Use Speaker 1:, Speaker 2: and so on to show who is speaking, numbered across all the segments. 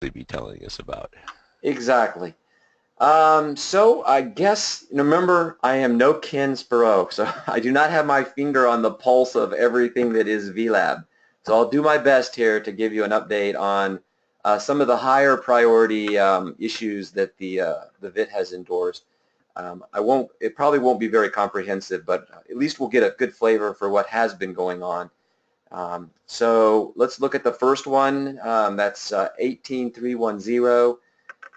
Speaker 1: be telling us about?
Speaker 2: Exactly. So I guess, remember, I am no Ken Sparrow, so I do not have my finger on the pulse of everything that is VLab. So I'll do my best here to give you an update on some of the higher priority issues that the VIT has endorsed. It probably won't be very comprehensive, but at least we'll get a good flavor for what has been going on. So let's look at the first one. That's 18310,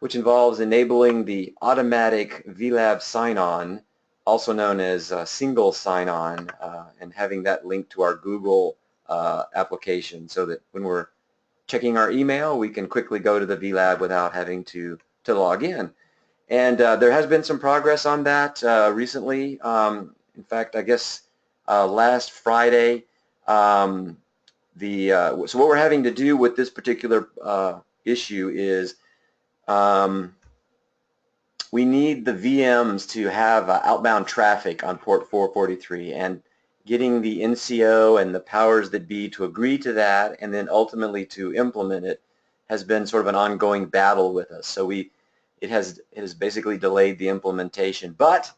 Speaker 2: which involves enabling the automatic VLab sign-on, also known as single sign-on, and having that linked to our Google application so that when we're checking our email, we can quickly go to the VLab without having to log in. And there has been some progress on that recently. In fact, I guess last Friday, so what we're having to do with this particular issue is we need the VMs to have outbound traffic on port 443, and getting the NCO and the powers that be to agree to that and then ultimately to implement it has been sort of an ongoing battle with us. So it has basically delayed the implementation, but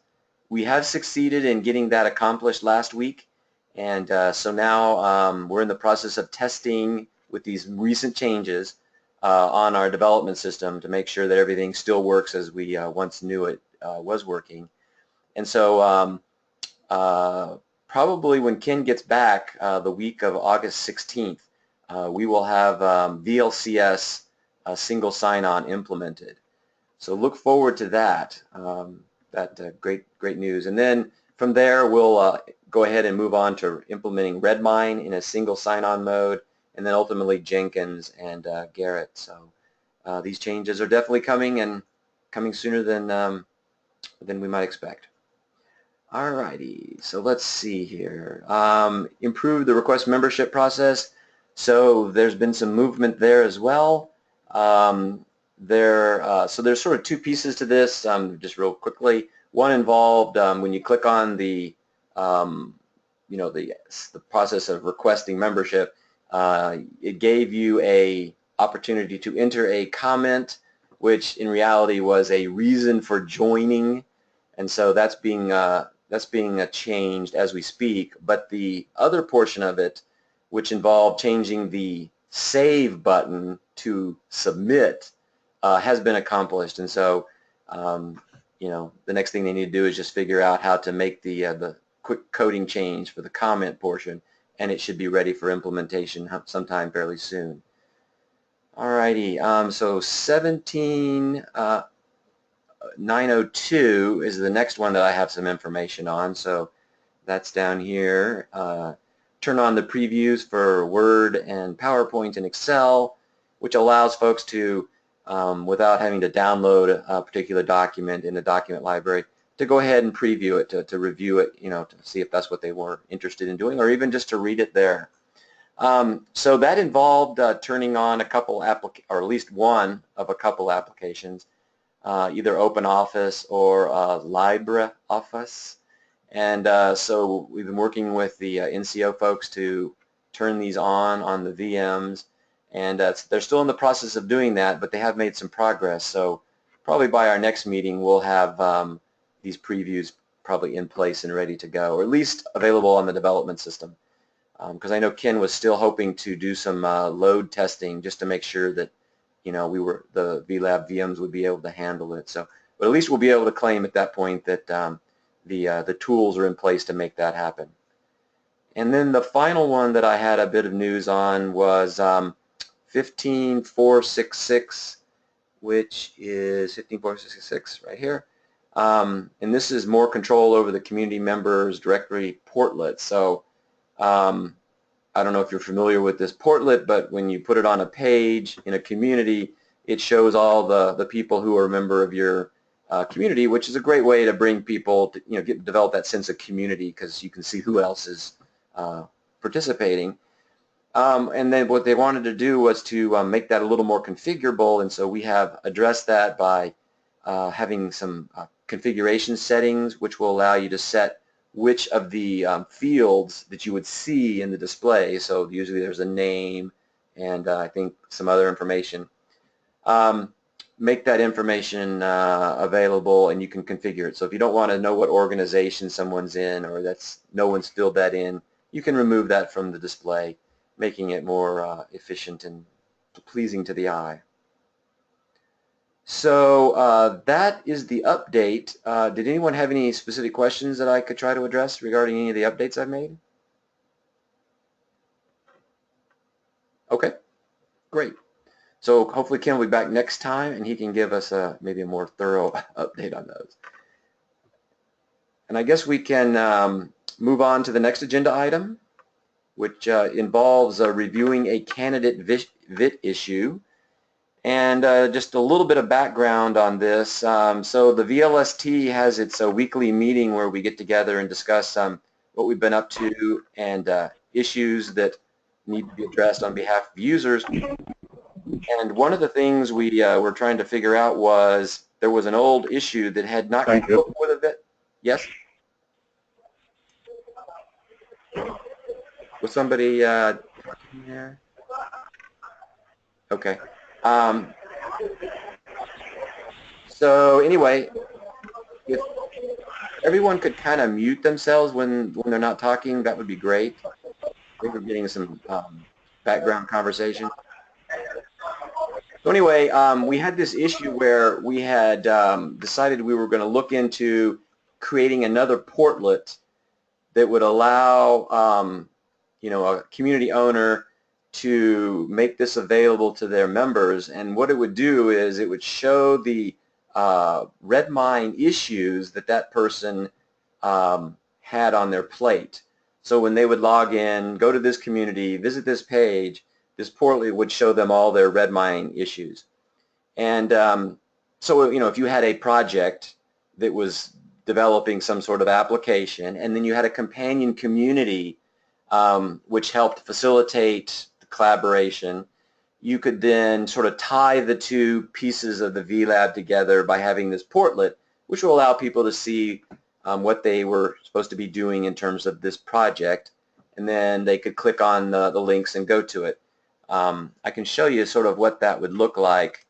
Speaker 2: we have succeeded in getting that accomplished last week, and so now we're in the process of testing with these recent changes on our development system to make sure that everything still works as we once knew it was working. And so probably when Ken gets back the week of August 16th, we will have VLCS single sign-on implemented. So look forward to that. Great news. And then from there, we'll go ahead and move on to implementing Redmine in a single sign-on mode, and then ultimately Jenkins and Garrett. So these changes are definitely coming, and coming sooner than we might expect. Alrighty, so let's see here. Improve the request membership process. So there's been some movement there as well. So there's sort of two pieces to this, just real quickly. One involved when you click on the process of requesting membership, it gave you a opportunity to enter a comment, which in reality was a reason for joining, and so that's being changed as we speak. But the other portion of it, which involved changing the save button to submit, has been accomplished. And so the next thing they need to do is just figure out how to make the quick coding change for the comment portion, and it should be ready for implementation sometime fairly soon. Alrighty, so 17.902 is the next one that I have some information on. So that's down here. Turn on the previews for Word and PowerPoint and Excel, which allows folks to, without having to download a particular document in the document library, to go ahead and preview it, to review it, to see if that's what they were interested in doing, or even just to read it there. So that involved turning on a couple or at least one of a couple applications, either OpenOffice or LibreOffice. And so we've been working with the NCO folks to turn these on the VMs, and they're still in the process of doing that, but they have made some progress. So probably by our next meeting, we'll have these previews probably in place and ready to go, or at least available on the development system. Because I know Ken was still hoping to do some load testing just to make sure that the VLab VMs would be able to handle it. So, but at least we'll be able to claim at that point that the tools are in place to make that happen. And then the final one that I had a bit of news on was 15.466, which is 15.466 right here. And this is more control over the community members directory portlet. So I don't know if you're familiar with this portlet, but when you put it on a page in a community, it shows all the people who are a member of your community, which is a great way to bring people to develop that sense of community, because you can see who else is participating. And then what they wanted to do was to make that a little more configurable, and so we have addressed that by having some configuration settings, which will allow you to set which of the fields that you would see in the display. So usually there's a name and I think some other information. make that information available, and you can configure it. So if you don't want to know what organization someone's in, or no one's filled that in, you can remove that from the display, making it more efficient and pleasing to the eye. So that is the update. Did anyone have any specific questions that I could try to address regarding any of the updates I've made? Okay, great. So hopefully Ken will be back next time, and he can give us maybe a more thorough update on those. And I guess we can move on to the next agenda item, which involves reviewing a candidate VIT issue. And just a little bit of background on this. So the VLST has its weekly meeting where we get together and discuss what we've been up to and issues that need to be addressed on behalf of users. And one of the things we were trying to figure out was there was an old issue that had not come up with a VIT. Yes? Was somebody here? Okay. So anyway, if everyone could kind of mute themselves when they're not talking, that would be great. I think we're getting some background conversation. So anyway, we had this issue where we had decided we were going to look into creating another portlet that would allow you know, a community owner to make this available to their members. And what it would do is it would show the Redmine issues that that person had on their plate. So when they would log in, go to this community, visit this page, this portlet would show them all their Redmine issues. And so, you know, if you had a project that was developing some sort of application, and then you had a companion community which helped facilitate the collaboration, you could then sort of tie the two pieces of the VLab together by having this portlet, which will allow people to see what they were supposed to be doing in terms of this project, and then they could click on the links and go to it. I can show you sort of what that would look like,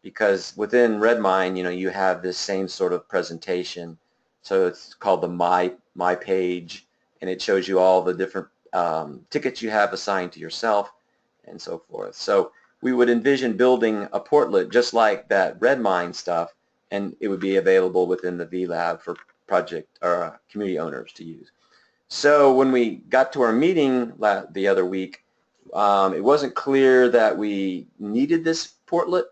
Speaker 2: because within Redmine, you know, you have this same sort of presentation. So it's called the My Page, and it shows you all the different tickets you have assigned to yourself and so forth. So we would envision building a portlet just like that Redmine stuff, and it would be available within the VLab for project or community owners to use. So when we got to our meeting the other week, it wasn't clear that we needed this portlet,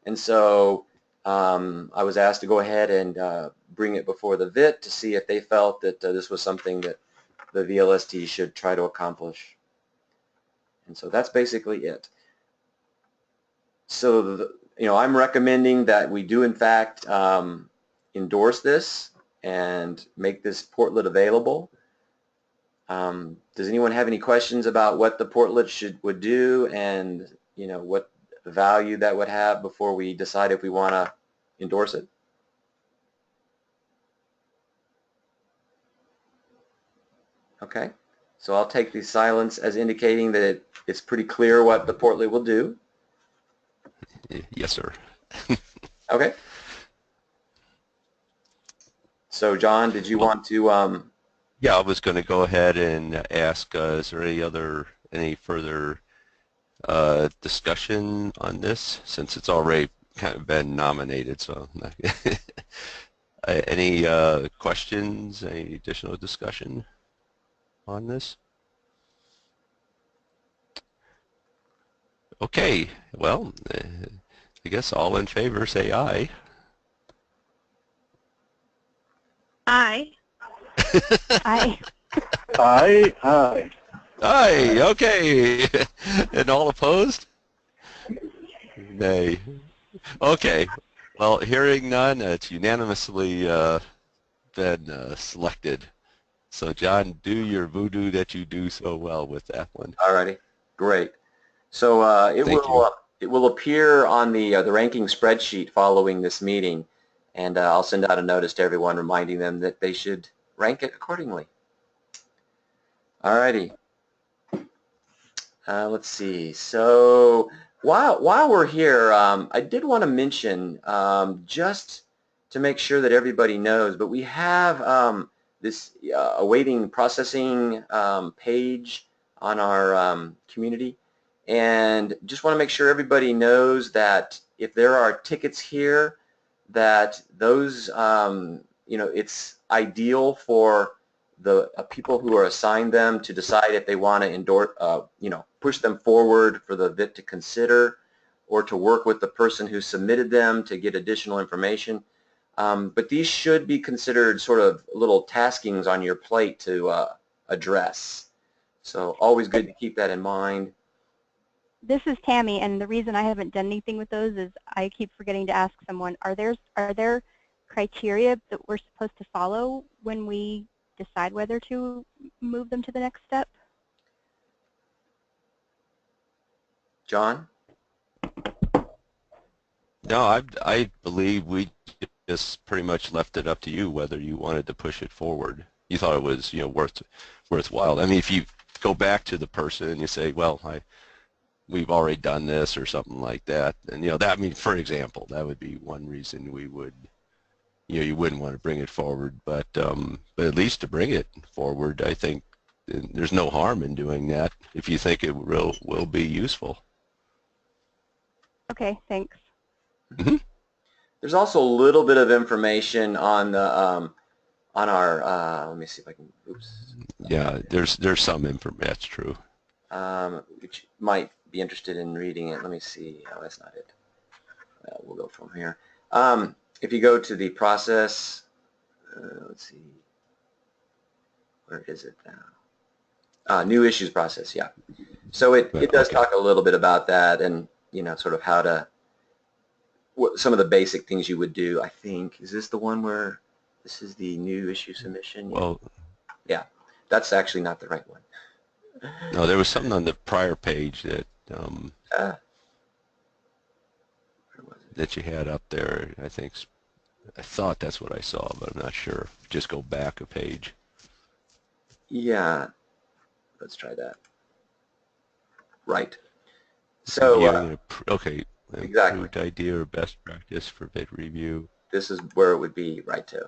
Speaker 2: and so I was asked to go ahead and bring it before the VIT to see if they felt that this was something that the VLST should try to accomplish. And so that's basically it. So, you know, I'm recommending that we do in fact endorse this and make this portlet available. Does anyone have any questions about what the portlet would do, and you know what value that would have before we decide if we want to endorse it? Okay, so I'll take the silence as indicating that it's pretty clear what the portlet will do.
Speaker 1: Yes, sir.
Speaker 2: Okay. So John, did you want to?
Speaker 1: Yeah, I was going to go ahead and ask, is there any further discussion on this, since it's already kind of been nominated? So any questions, any additional discussion on this? Okay, well, I guess all in favor say aye.
Speaker 3: Aye. Aye.
Speaker 4: Aye. Aye.
Speaker 1: Aye, okay. And all opposed? Nay. Okay, well, hearing none, it's unanimously been selected. So John, do your voodoo that you do so well with that one.
Speaker 2: Alrighty, great. So it will appear on the ranking spreadsheet following this meeting, and I'll send out a notice to everyone reminding them that they should rank it accordingly. Alrighty. Let's see. So While we're here, I did want to mention, just to make sure that everybody knows, but we have this awaiting processing page on our community, and just want to make sure everybody knows that if there are tickets here, that those, it's ideal for the people who are assigned them to decide if they want to endorse, push them forward for the VIT to consider, or to work with the person who submitted them to get additional information. But these should be considered sort of little taskings on your plate to address. So always good to keep that in mind.
Speaker 3: This is Tammy, and the reason I haven't done anything with those is I keep forgetting to ask someone, are there criteria that we're supposed to follow when we decide whether to move them to the next step?
Speaker 2: John?
Speaker 1: No, I believe we just pretty much left it up to you whether you wanted to push it forward. You thought it was, worthwhile. I mean, if you go back to the person and you say, well, we've already done this or something like that, and that, I mean, for example, that would be one reason we would, you wouldn't want to bring it forward, but at least to bring it forward, I think there's no harm in doing that if you think it will be useful.
Speaker 3: Okay, thanks.
Speaker 1: Mm-hmm.
Speaker 2: There's also a little bit of information on the on our. Let me see if I can. Oops.
Speaker 1: Yeah, there's some information. That's true.
Speaker 2: Which might be interested in reading it. Let me see. Oh, that's not it. We'll go from here. If you go to the process, let's see. Where is it now? New issues process. Yeah. So it does talk a little bit about that, and sort of how to. Some of the basic things you would do, I think. Is this the one where this is the new issue submission?
Speaker 1: Well,
Speaker 2: yeah, that's actually not the right one.
Speaker 1: No, there was something on the prior page that that you had up there. I thought that's what I saw, but I'm not sure. Just go back a page.
Speaker 2: Yeah, let's try that. Right. So
Speaker 1: okay.
Speaker 2: Exactly.
Speaker 1: Improved idea or best practice for VIT review.
Speaker 2: This is where it would be right to.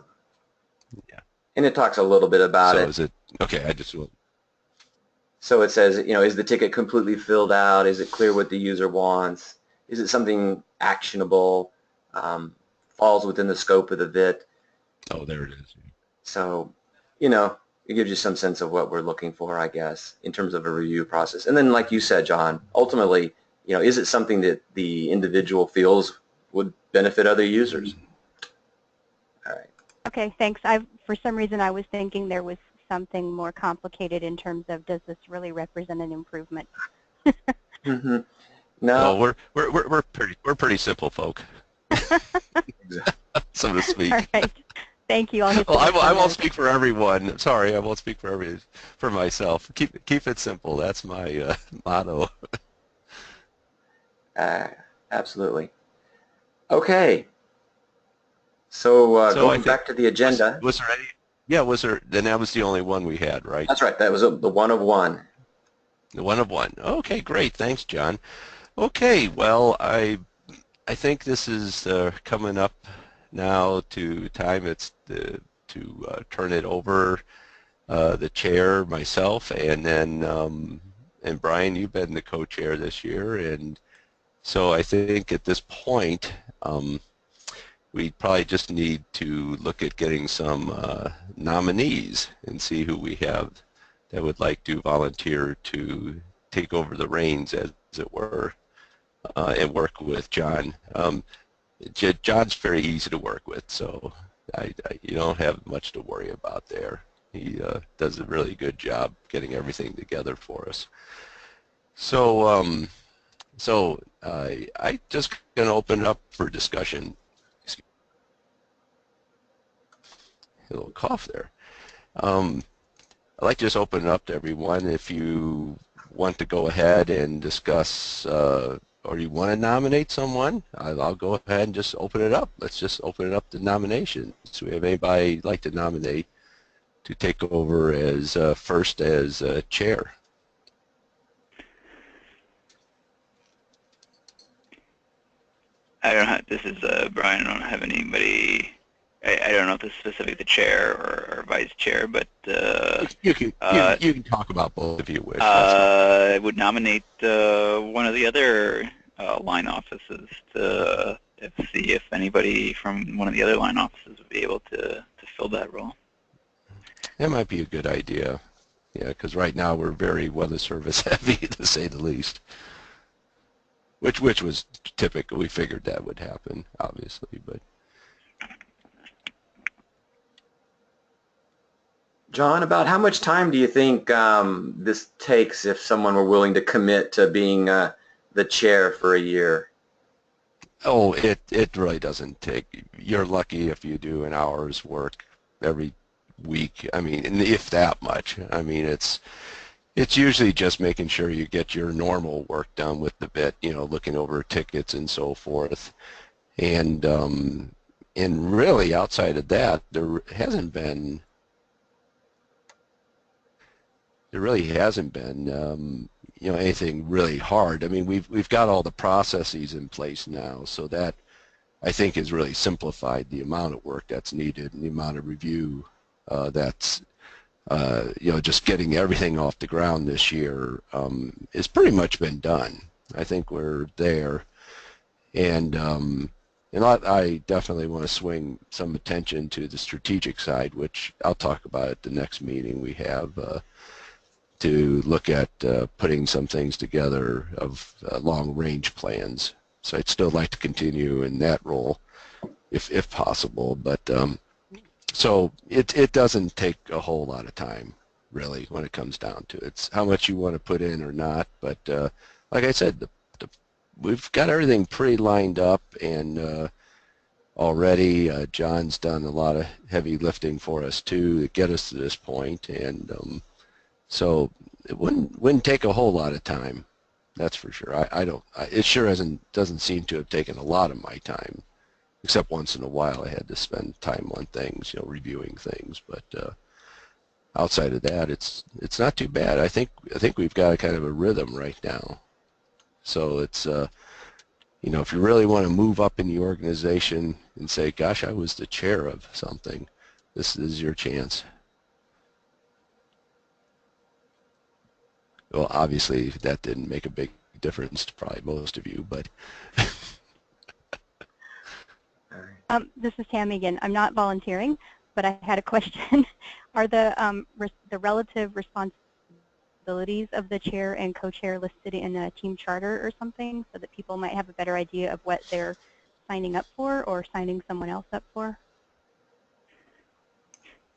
Speaker 1: Yeah.
Speaker 2: And it talks a little bit about it.
Speaker 1: So is it, okay,
Speaker 2: So it says, is the ticket completely filled out? Is it clear what the user wants? Is it something actionable? Falls within the scope of the VIT?
Speaker 1: Oh, there it is.
Speaker 2: So, it gives you some sense of what we're looking for, I guess, in terms of a review process. And then, like you said, John, ultimately, is it something that the individual feels would benefit other users? All right.
Speaker 3: Okay, thanks. For some reason, I was thinking there was something more complicated in terms of, does this really represent an improvement?
Speaker 2: Mm-hmm. No.
Speaker 1: Well, we're pretty simple folk, so to speak.
Speaker 3: All right. Thank you.
Speaker 1: Well, I won't speak for everyone. Sorry, I won't speak for myself. Keep it simple. That's my motto.
Speaker 2: Absolutely. Okay. So going back to the agenda.
Speaker 1: Was there any? Yeah, was there? Then that was the only one we had, right?
Speaker 2: That's right. That was the one of one.
Speaker 1: The one of one. Okay, great. Thanks, John. Okay, well, I think this is coming up now to time. It's to turn it over the chair myself, and then and Brian, you've been the co-chair this year, and so I think at this point we probably just need to look at getting some nominees and see who we have that would like to volunteer to take over the reins, as it were, and work with John. John's very easy to work with, so you don't have much to worry about there. He does a really good job getting everything together for us. So, I just going to open it up for discussion. A little cough there. I'd like to just open it up to everyone. If you want to go ahead and discuss or you want to nominate someone, I'll go ahead and just open it up. Let's just open it up to nominations. Do we have anybody like to nominate to take over as first as chair?
Speaker 5: I don't have, this is Brian. I don't have anybody. I don't know if this is specific to chair or vice chair, but
Speaker 1: You can talk about both if you wish.
Speaker 5: I would nominate one of the other line offices to see if anybody from one of the other line offices would be able to fill that role.
Speaker 1: That might be a good idea. Yeah, because right now we're very weather service heavy, to say the least. Which was typical. We figured that would happen, obviously, but.
Speaker 2: John, about how much time do you think this takes if someone were willing to commit to being the chair for a year?
Speaker 1: Oh, it really doesn't take. You're lucky if you do an hour's work every week. I mean, and if that much. I mean, it's usually just making sure you get your normal work done with the bit, looking over tickets and so forth. And really outside of that, there really hasn't been anything really hard. I mean, we've got all the processes in place now, so that I think has really simplified the amount of work that's needed and the amount of review that's just getting everything off the ground this year has pretty much been done. I think we're there, and I definitely want to swing some attention to the strategic side, which I'll talk about at the next meeting we have. To look at putting some things together of long-range plans. So I'd still like to continue in that role, if possible. But so it doesn't take a whole lot of time, really, when it comes down to it. It's how much you want to put in or not. But like I said, we've got everything pretty lined up, and already John's done a lot of heavy lifting for us too to get us to this point, and so it wouldn't take a whole lot of time, that's for sure. It sure doesn't seem to have taken a lot of my time, except once in a while I had to spend time on things, reviewing things. But outside of that, it's not too bad. I think we've got a kind of a rhythm right now. So it's if you really want to move up in the organization and say, gosh, I was the chair of something, this is your chance. Well, obviously, that didn't make a big difference to probably most of you, but.
Speaker 3: This is Tammy again. I'm not volunteering, but I had a question. Are the relative responsibilities of the chair and co-chair listed in a team charter or something, so that people might have a better idea of what they're signing up for or signing someone else up for?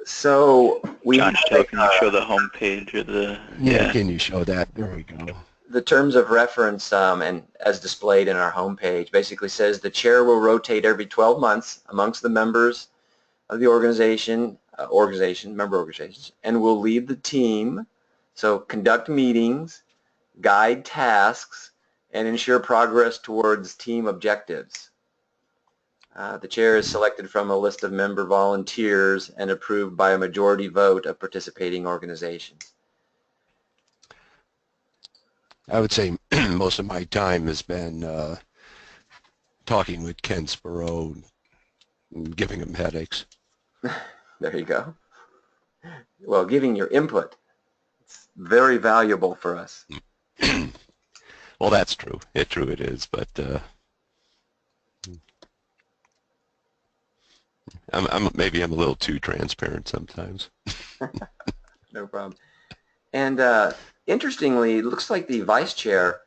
Speaker 2: So
Speaker 5: John, can you show the home page or the?
Speaker 1: Yeah, can you show that? There we go.
Speaker 2: The terms of reference, and as displayed in our homepage, basically says the chair will rotate every 12 months amongst the members of the member organizations, and will lead the team, so conduct meetings, guide tasks, and ensure progress towards team objectives. The chair is selected from a list of member volunteers and approved by a majority vote of participating organizations.
Speaker 1: I would say most of my time has been talking with Ken Sparrow and giving him headaches.
Speaker 2: There you go. Well, giving your input, it's very valuable for us.
Speaker 1: Well, that's true. True it is, but maybe I'm a little too transparent sometimes.
Speaker 2: No problem. And interestingly, it looks like the vice chair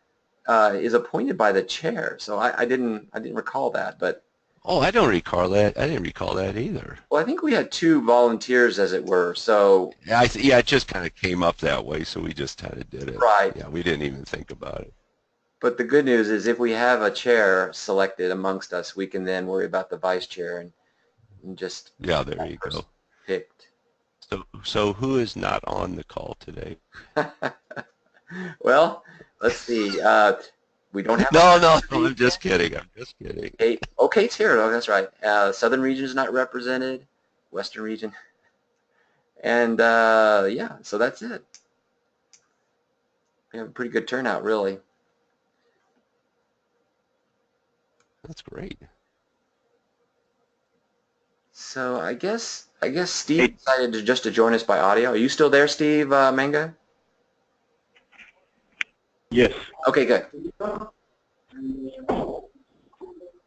Speaker 2: is appointed by the chair. So I didn't recall that, but.
Speaker 1: Oh, I don't recall that. I didn't recall that either.
Speaker 2: Well, I think we had two volunteers, as it were. So.
Speaker 1: Yeah, it just kind of came up that way, so we just kind of did it.
Speaker 2: Right.
Speaker 1: Yeah, we didn't even think about it.
Speaker 2: But the good news is, if we have a chair selected amongst us, we can then worry about the vice chair and just.
Speaker 1: Yeah, there you go.
Speaker 2: Picked.
Speaker 1: So who is not on the call today?
Speaker 2: Well, let's see. We don't have.
Speaker 1: No, I'm just kidding.
Speaker 2: Kate, Kate's here. Oh, that's right. Southern region is not represented. Western region. And yeah, so that's it. We have a pretty good turnout, really.
Speaker 1: That's great.
Speaker 2: So I guess Steve
Speaker 5: Hey.
Speaker 2: decided to join us by audio. Are you still there, Steve Manga?
Speaker 4: Yes.
Speaker 2: Okay, good.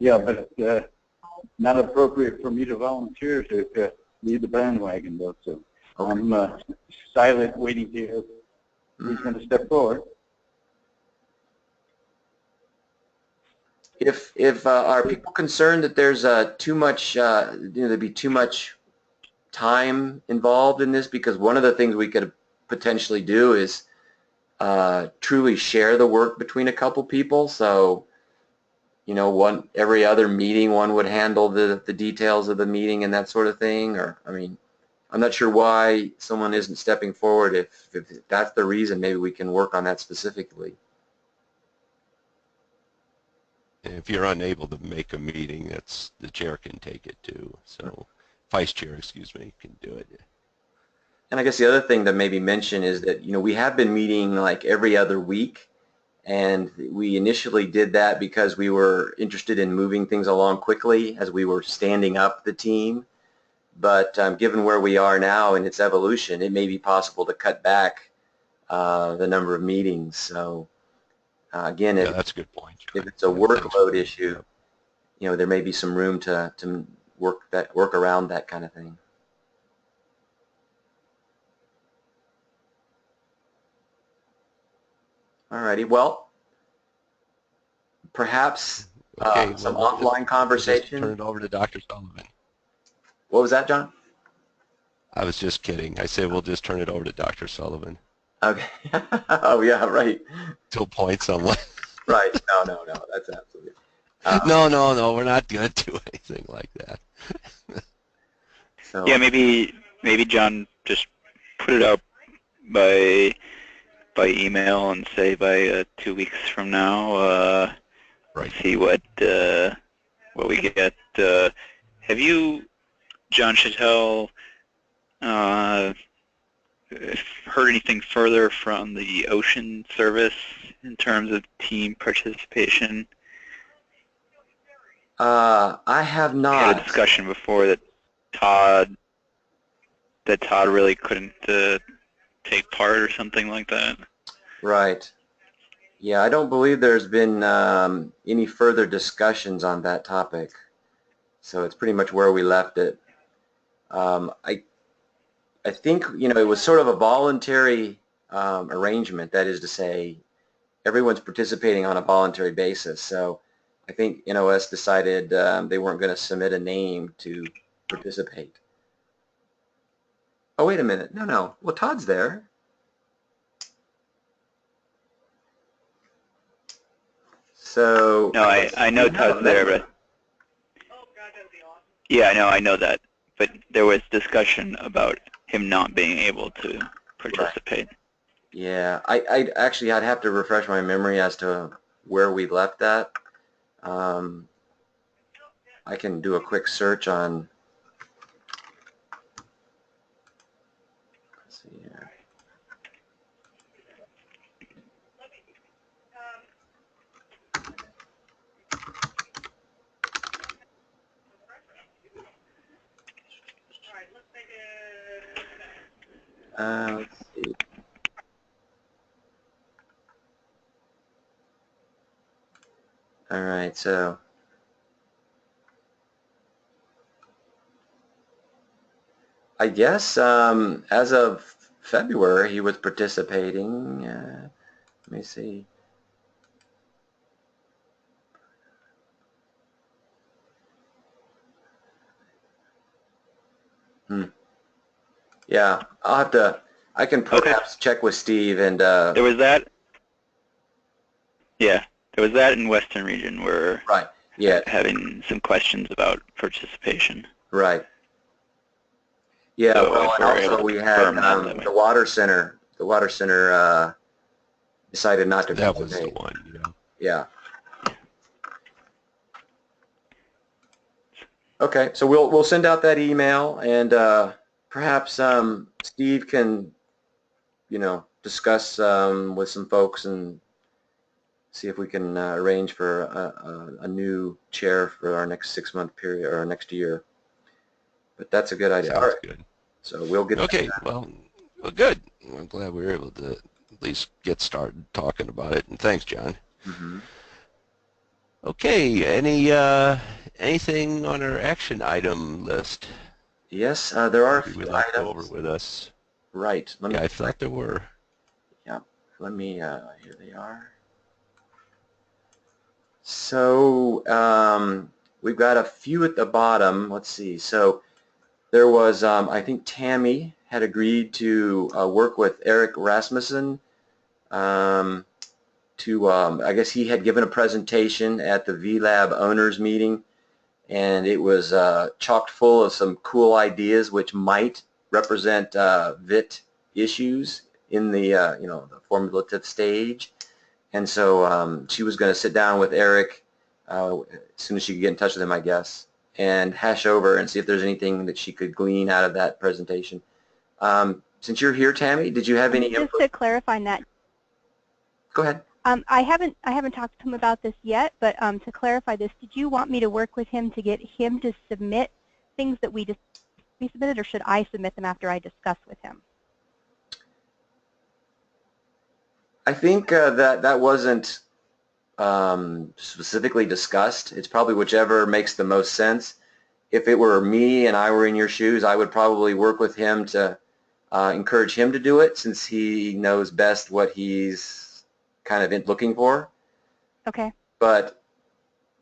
Speaker 4: Yeah, but not appropriate for me to volunteer to lead the bandwagon, though. So
Speaker 2: Okay.
Speaker 4: I'm silent, waiting to hear who's going to step forward.
Speaker 2: If are people concerned that there's too much, there'd be too much time involved in this? Because one of the things we could potentially do is truly share the work between a couple people. So, every other meeting, one would handle the details of the meeting and that sort of thing. Or, I mean, I'm not sure why someone isn't stepping forward. If that's the reason, maybe we can work on that specifically.
Speaker 1: If you're unable to make a meeting, the chair can take it too. So, vice chair, excuse me, can do it.
Speaker 2: And I guess the other thing to maybe mention is that, we have been meeting like every other week, and we initially did that because we were interested in moving things along quickly as we were standing up the team. But given where we are now in its evolution, it may be possible to cut back the number of meetings. So again,
Speaker 1: Yeah, that's a good point, John.
Speaker 2: if it's a
Speaker 1: Yeah, thanks for
Speaker 2: workload
Speaker 1: bringing
Speaker 2: issue,
Speaker 1: that up.
Speaker 2: there may be some room to work around that kind of thing. Alrighty, well, perhaps
Speaker 1: Okay,
Speaker 2: some
Speaker 1: well,
Speaker 2: offline
Speaker 1: just
Speaker 2: conversation.
Speaker 1: turn it over to Dr. Sullivan.
Speaker 2: What was that, John?
Speaker 1: I was just kidding. I said we'll just turn it over to Dr. Sullivan.
Speaker 2: Okay. Oh, yeah, right.
Speaker 1: To appoint someone.
Speaker 2: Right. No. That's absolutely.
Speaker 1: No, we're not going to do anything like that.
Speaker 2: So,
Speaker 5: Yeah, maybe John just put it out by email and say by 2 weeks from now.
Speaker 1: Right.
Speaker 5: See what we get. Have you, John Chattel, heard anything further from the Ocean Service in terms of team participation?
Speaker 2: I have
Speaker 5: We had a
Speaker 2: not.
Speaker 5: discussion before that Todd really couldn't take part or something like that.
Speaker 2: Right. Yeah, I don't believe there's been any further discussions on that topic. So it's pretty much where we left it. I think, it was sort of a voluntary arrangement. That is to say, everyone's participating on a voluntary basis. So I think NOS decided they weren't going to submit a name to participate. Oh, wait a minute. No. Well, Todd's there. So
Speaker 5: No, I know Todd's there, but yeah, I know that. But there was discussion about him not being able to participate.
Speaker 2: Right. Yeah, I'd have to refresh my memory as to where we left that. I can do a quick search on. Let's see here. Let's see. All right, so I guess as of February he was participating. Let me see. Yeah, I can perhaps check with Steve and.
Speaker 5: There was that. Yeah, there was that in Western Region where
Speaker 2: Right. Yeah.
Speaker 5: having some questions about participation.
Speaker 2: Right. Yeah.
Speaker 5: So
Speaker 2: well, and also we had the water center. The water center decided not to
Speaker 1: That
Speaker 2: participate.
Speaker 1: was the one.
Speaker 2: Yeah. Okay, so we'll send out that email, and perhaps Steve can, discuss with some folks and see if we can arrange for a new chair for our next 6-month period or our next year. But that's a good idea. All
Speaker 1: Sounds
Speaker 2: right.
Speaker 1: good.
Speaker 2: So we'll get
Speaker 1: Okay, well, good. I'm glad we were able to at least get started talking about it, and thanks, John.
Speaker 2: Mm-hmm.
Speaker 1: Okay, anything on our action item list?
Speaker 2: Yes, there are a
Speaker 1: Maybe
Speaker 2: few
Speaker 1: we'd like to go over
Speaker 2: items.
Speaker 1: with us.
Speaker 2: Right. Let me.
Speaker 1: Yeah, I thought there were.
Speaker 2: Yeah. Let me. Here they are. So we've got a few at the bottom. Let's see. So there was, I think Tammy had agreed to work with Eric Rasmussen um, to, I guess he had given a presentation at the VLab owners meeting, and it was chocked full of some cool ideas which might represent VIT issues in the, the formulative stage. And so she was going to sit down with Eric as soon as she could get in touch with him, I guess, and hash over and see if there's anything that she could glean out of that presentation. Since you're here, Tammy, did you have any
Speaker 3: Just
Speaker 2: input?
Speaker 3: to clarify that,
Speaker 2: Go ahead.
Speaker 3: I haven't talked to him about this yet, but to clarify this, did you want me to work with him to get him to submit things that we submitted, or should I submit them after I discuss with him?
Speaker 2: I think that wasn't specifically discussed. It's probably whichever makes the most sense. If it were me and I were in your shoes, I would probably work with him to encourage him to do it, since he knows best what he's kind of looking for.
Speaker 3: Okay.
Speaker 2: But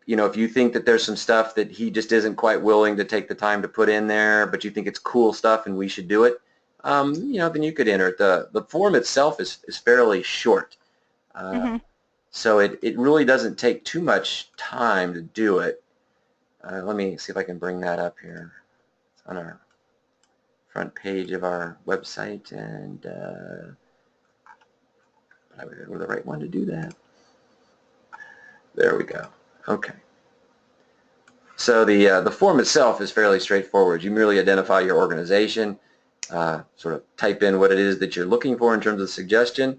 Speaker 2: if you think that there's some stuff that he just isn't quite willing to take the time to put in there, but you think it's cool stuff and we should do it, then you could enter it. The form itself is fairly short. So it really doesn't take too much time to do it. Let me see if I can bring that up here. It's on our front page of our website, and I would go to the right one to do that. There we go. Okay. So the form itself is fairly straightforward. You merely identify your organization, sort of type in what it is that you're looking for in terms of suggestion.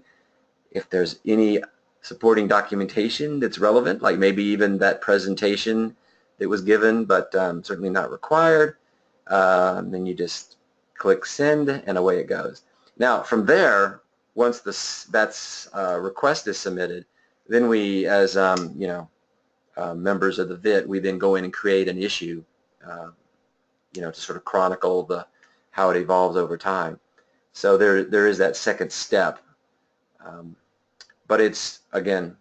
Speaker 2: If there's any supporting documentation that's relevant, like maybe even that presentation that was given, but certainly not required, then you just click send, and away it goes. Now, from there, once that request is submitted, then we, as members of the VIT, we then go in and create an issue, to sort of chronicle how it evolves over time. So there is that second step. But it's, again,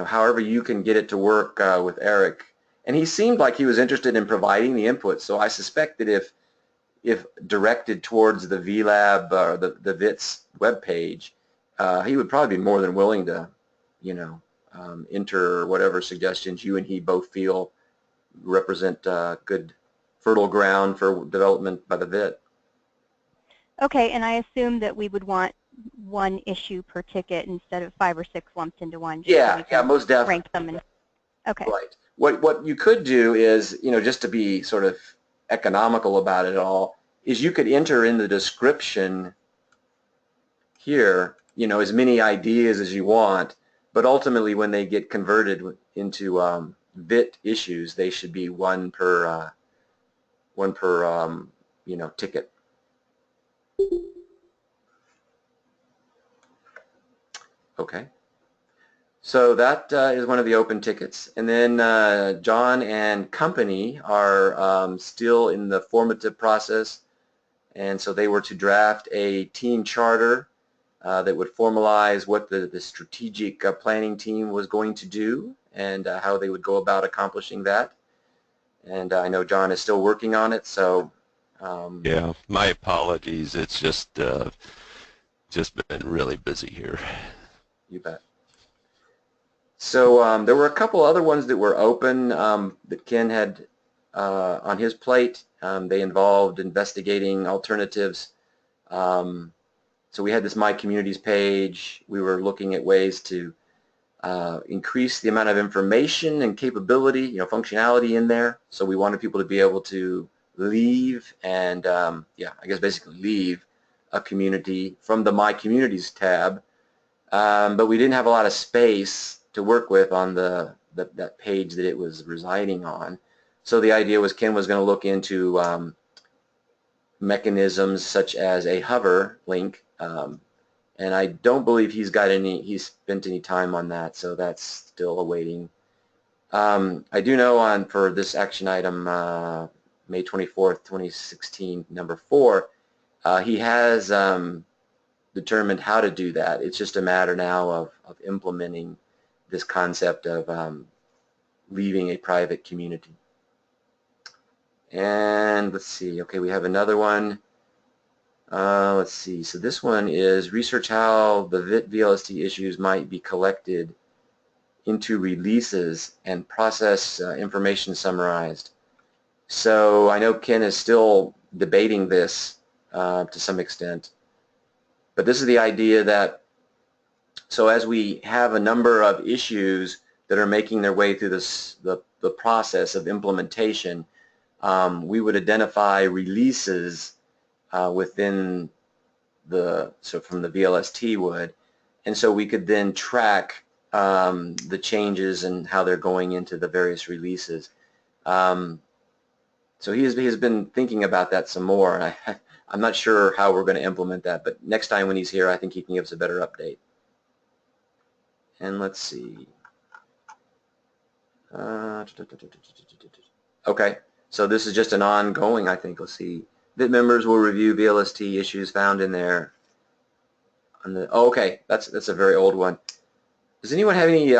Speaker 2: however you can get it to work with Eric. And he seemed like he was interested in providing the input, so I suspect that if directed towards the VLab or the VIT's webpage, he would probably be more than willing to, enter whatever suggestions you and he both feel represent good fertile ground for development by the VIT.
Speaker 3: Okay, and I assume that we would want one issue per ticket instead of 5 or 6 lumped into one.
Speaker 2: Yeah, yeah, most definitely.
Speaker 3: Rank them. Okay.
Speaker 2: Right. What you could do is, just to be sort of economical about it all, is you could enter in the description here, as many ideas as you want, but ultimately when they get converted into VIT issues, they should be one per ticket. Okay. So that is one of the open tickets. And then John and company are still in the formative process. And so they were to draft a team charter that would formalize what the strategic planning team was going to do and how they would go about accomplishing that. And I know John is still working on it, so...
Speaker 1: yeah, my apologies. It's just been really busy here.
Speaker 2: You bet. So there were a couple other ones that were open that Ken had on his plate. They involved investigating alternatives. So we had this My Communities page. We were looking at ways to increase the amount of information and capability, functionality in there. So we wanted people to be able to leave and, I guess basically leave a community from the My Communities tab. But we didn't have a lot of space to work with on that page that it was residing on. So the idea was Ken was going to look into mechanisms such as a hover link, and I don't believe he's spent any time on that, so that's still awaiting. I do know for this action item, May 24th, 2016, number 4, he has determined how to do that. It's just a matter now of implementing this concept of leaving a private community. And let's see, okay, we have another one. Let's see, so this one is research how the VIT VLST issues might be collected into releases and process information summarized. So I know Ken is still debating this to some extent, but this is the idea that, so as we have a number of issues that are making their way through the process of implementation, we would identify releases within so from the VLST would, and so we could then track the changes and how they're going into the various releases. So he has been thinking about that some more, and I'm not sure how we're going to implement that, but next time when he's here, I think he can give us a better update. And let's see. Okay, so this is just an ongoing, I think. Let's see. VIT members will review VLST issues found in there. Oh, okay, that's a very old one. Does anyone have any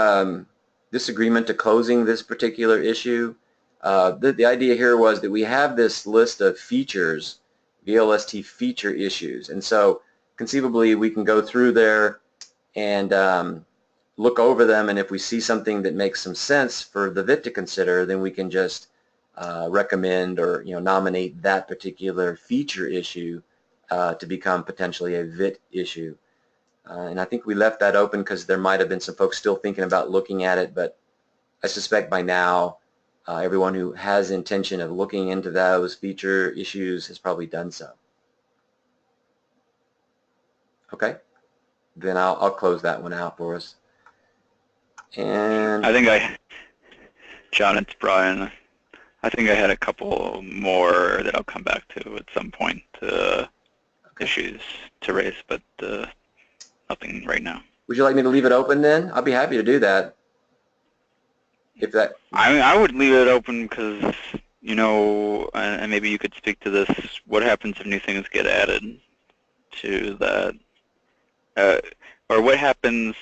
Speaker 2: disagreement to closing this particular issue? The idea here was that we have this list of features, VLST feature issues, and so conceivably we can go through there and look over them, and if we see something that makes some sense for the VIT to consider, then we can just recommend or nominate that particular feature issue to become potentially a VIT issue. And I think we left that open because there might have been some folks still thinking about looking at it, but I suspect by now everyone who has intention of looking into those feature issues has probably done so. Okay, then I'll close that one out for us. And
Speaker 5: I think John, it's Brian. I think I had a couple more that I'll come back to at some point, issues to raise, but nothing right now.
Speaker 2: Would you like me to leave it open then? I'll be happy to do that. If that.
Speaker 5: I would leave it open because, and maybe you could speak to this, what happens if new things get added to that? Or what happens,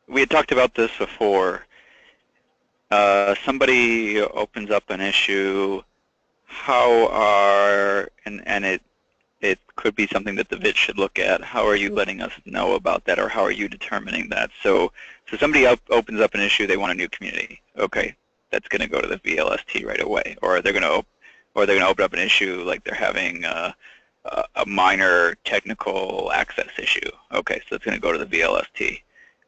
Speaker 5: we had talked about this before, somebody opens up an issue, and it could be something that the VIT should look at. How are you letting us know about that, or how are you determining that? So somebody opens up an issue, they want a new community. Okay, that's going to go to the VLST right away, or they're going to open up an issue like they're having a minor technical access issue. Okay, so it's going to go to the VLST.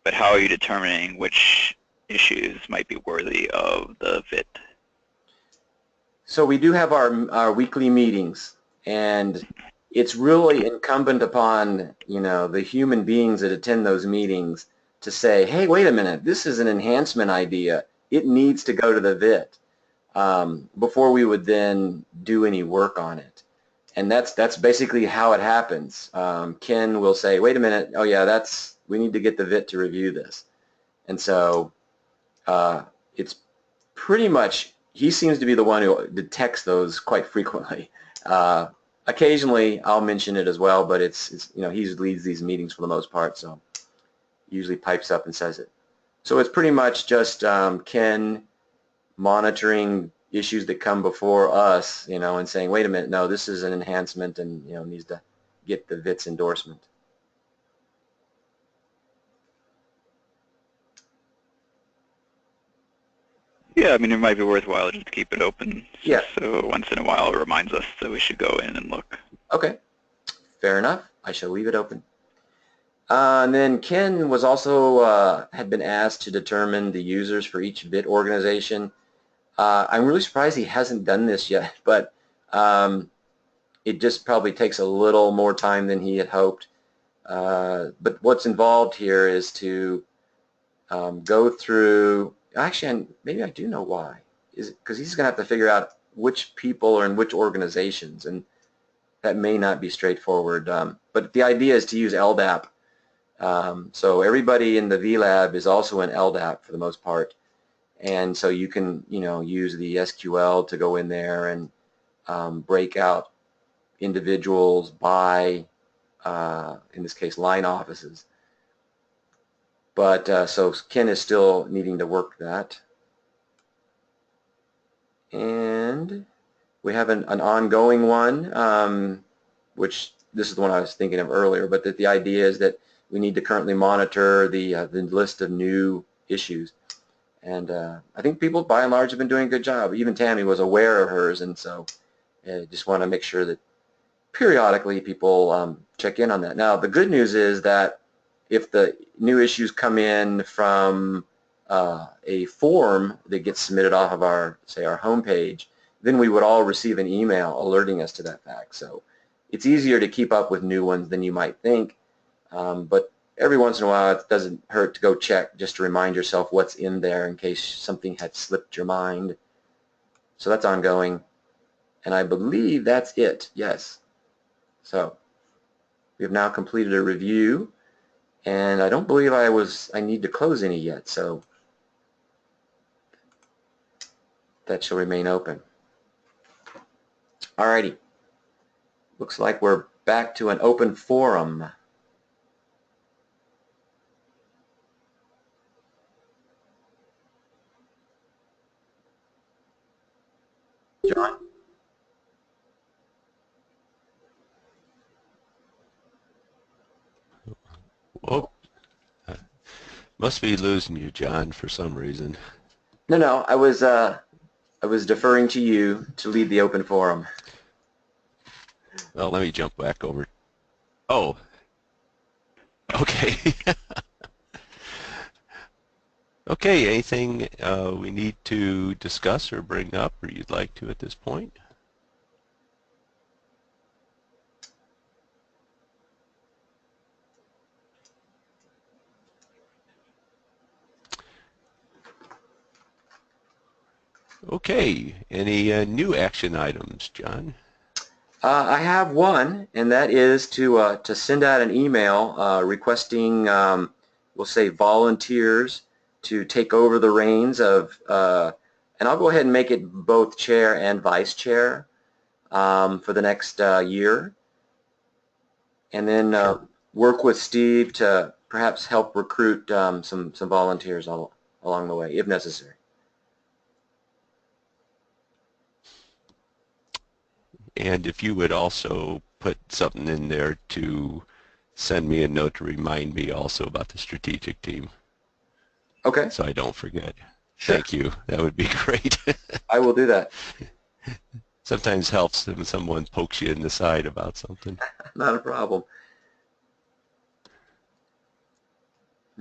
Speaker 5: But how are you determining which issues might be worthy of the VIT?
Speaker 2: So we do have our weekly meetings, and it's really incumbent upon the human beings that attend those meetings to say, hey, wait a minute, this is an enhancement idea. It needs to go to the VIT before we would then do any work on it. And that's basically how it happens. Ken will say, wait a minute, oh yeah, we need to get the VIT to review this. And so it's pretty much, he seems to be the one who detects those quite frequently. Occasionally I'll mention it as well, but it's he leads these meetings for the most part, so usually pipes up and says it. So it's pretty much just Ken monitoring issues that come before us, and saying, wait a minute, no, this is an enhancement, and needs to get the VIT's endorsement.
Speaker 5: Yeah, I mean, it might be worthwhile just to keep it open.
Speaker 2: Yeah.
Speaker 5: So once in a while it reminds us that we should go in and look.
Speaker 2: Okay, fair enough. I shall leave it open. And then Ken was also had been asked to determine the users for each VIT organization. I'm really surprised he hasn't done this yet, but it just probably takes a little more time than he had hoped. But what's involved here is to go through, actually, maybe I do know why, is because he's going to have to figure out which people are in which organizations, and that may not be straightforward. But the idea is to use LDAP. So everybody in the VLab is also in LDAP for the most part. And so you can, use the SQL to go in there and break out individuals by, in this case, line offices. But so Ken is still needing to work that. And we have an ongoing one, which this is the one I was thinking of earlier, but that the idea is that we need to currently monitor the list of new issues. And I think people, by and large, have been doing a good job. Even Tammy was aware of hers, and so just want to make sure that periodically people check in on that. Now, the good news is that if the new issues come in from a form that gets submitted off of our, say, our homepage, then we would all receive an email alerting us to that fact. So it's easier to keep up with new ones than you might think, but every once in a while it doesn't hurt to go check just to remind yourself what's in there in case something had slipped your mind. So that's ongoing, and I believe that's it. Yes. So we have now completed a review, and I don't believe I need to close any yet, so that shall remain open. Alrighty. Looks like we're back to an open forum. John?
Speaker 1: Oh, must be losing you, John, for some reason.
Speaker 2: No, I was deferring to you to lead the open forum.
Speaker 1: Well, let me jump back over. Oh, okay. Okay, anything we need to discuss or bring up or you'd like to at this point? Okay, any new action items, John?
Speaker 2: I have one, and that is to send out an email requesting, we'll say, volunteers to take over the reins of, and I'll go ahead and make it both chair and vice chair for the next year, and then work with Steve to perhaps help recruit some volunteers along the way, if necessary.
Speaker 1: And if you would also put something in there to send me a note to remind me also about the strategic team.
Speaker 2: Okay.
Speaker 1: So I don't forget.
Speaker 2: Sure.
Speaker 1: Thank you. That would be great.
Speaker 2: I will do that.
Speaker 1: Sometimes helps when someone pokes you in the side about something.
Speaker 2: Not a problem.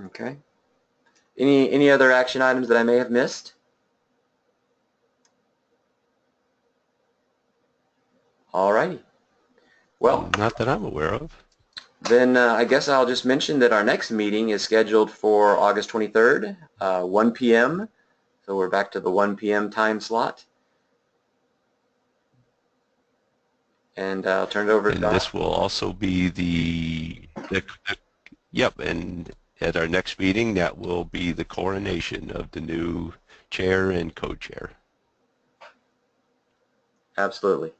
Speaker 2: Okay. Any other action items that I may have missed? All righty. Well,
Speaker 1: not that I'm aware of.
Speaker 2: Then I guess I'll just mention that our next meeting is scheduled for August 23rd, 1 p.m. So we're back to the 1 p.m. time slot. And I'll turn it over to Don.
Speaker 1: And this will also be yep, and at our next meeting, that will be the coronation of the new chair and co-chair.
Speaker 2: Absolutely.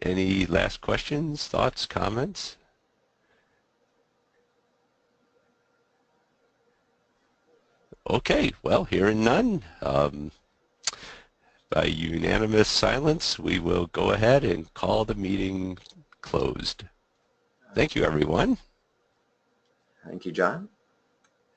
Speaker 1: Any last questions, thoughts, comments? Okay, well, hearing none, by unanimous silence, we will go ahead and call the meeting closed. Thank you, everyone.
Speaker 2: Thank you, John.